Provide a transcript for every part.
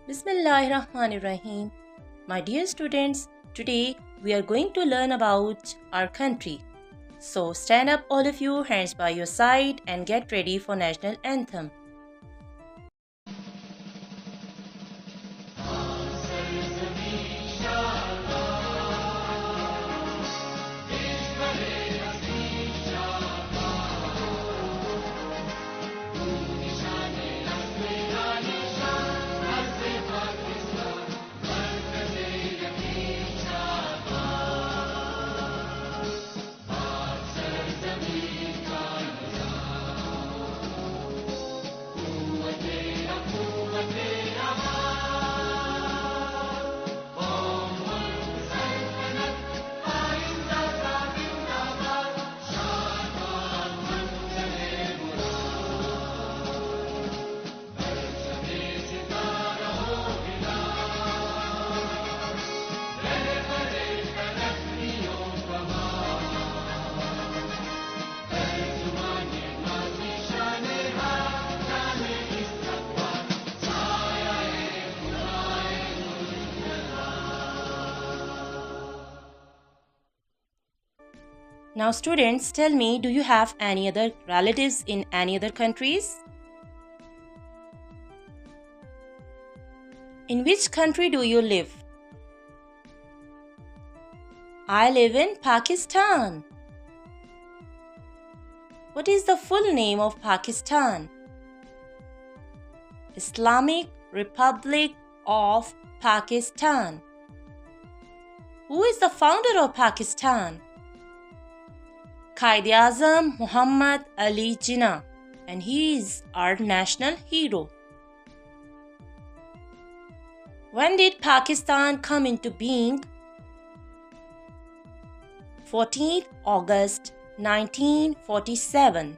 Bismillahirrahmanirrahim. My dear students, today we are going to learn about our country. So stand up all of you, hands by your side and get ready for National Anthem. Now students, tell me, do you have any other relatives in any other countries? In which country do you live? I live in Pakistan. What is the full name of Pakistan? Islamic Republic of Pakistan. Who is the founder of Pakistan? Quaid-e-Azam Muhammad Ali Jinnah, and he is our national hero. When did Pakistan come into being? 14th August 1947.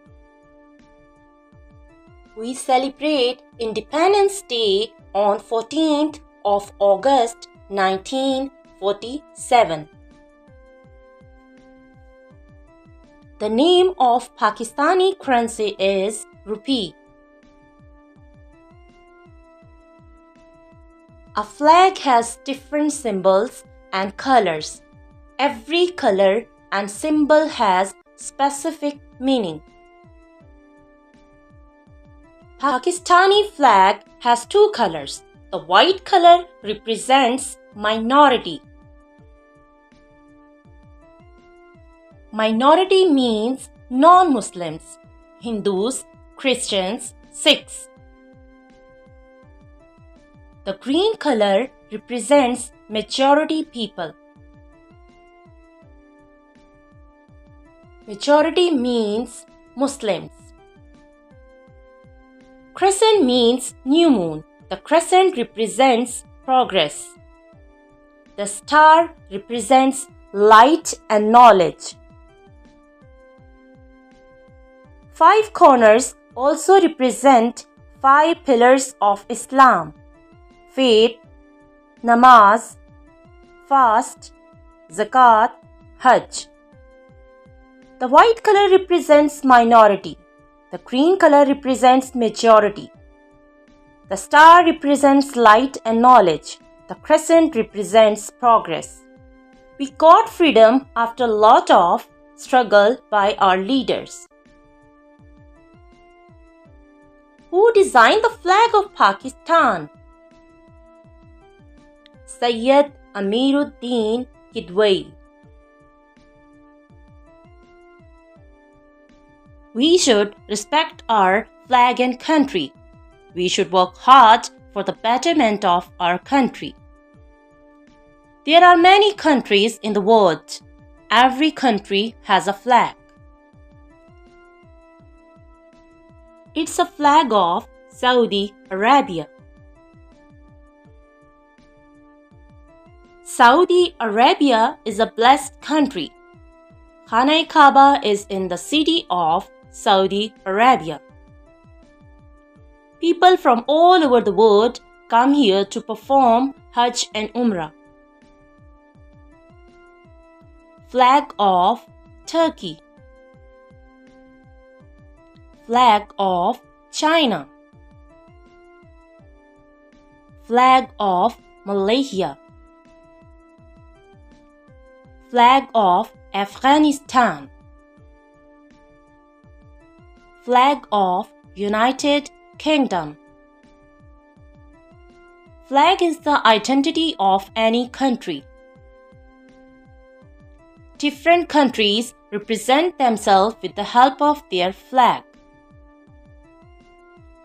We celebrate Independence Day on 14th of August 1947. The name of Pakistani currency is rupee. A flag has different symbols and colors. Every color and symbol has specific meaning. Pakistani flag has two colors. The white color represents minority. Minority means non-Muslims, Hindus, Christians, Sikhs. The green color represents majority people. Majority means Muslims. Crescent means new moon. The crescent represents progress. The star represents light and knowledge. 5 corners also represent 5 pillars of Islam: faith, namaz, fast, zakat, hajj. The white color represents minority. The green color represents majority. The star represents light and knowledge. The crescent represents progress. We got freedom after a lot of struggle by our leaders. Who designed the flag of Pakistan? Sayyid Amiruddin Kidwai. We should respect our flag and country. We should work hard for the betterment of our country. There are many countries in the world. Every country has a flag. It's a flag of Saudi Arabia. Saudi Arabia is a blessed country. Khana-e-Kaaba is in the city of Saudi Arabia. People from all over the world come here to perform Hajj and Umrah. Flag of Turkey. Flag of China. Flag of Malaysia. Flag of Afghanistan. Flag of United Kingdom. Flag is the identity of any country. Different countries represent themselves with the help of their flag.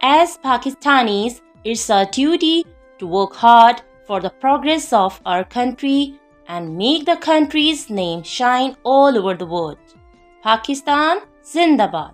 As Pakistanis, it's our duty to work hard for the progress of our country and make the country's name shine all over the world. Pakistan Zindabad.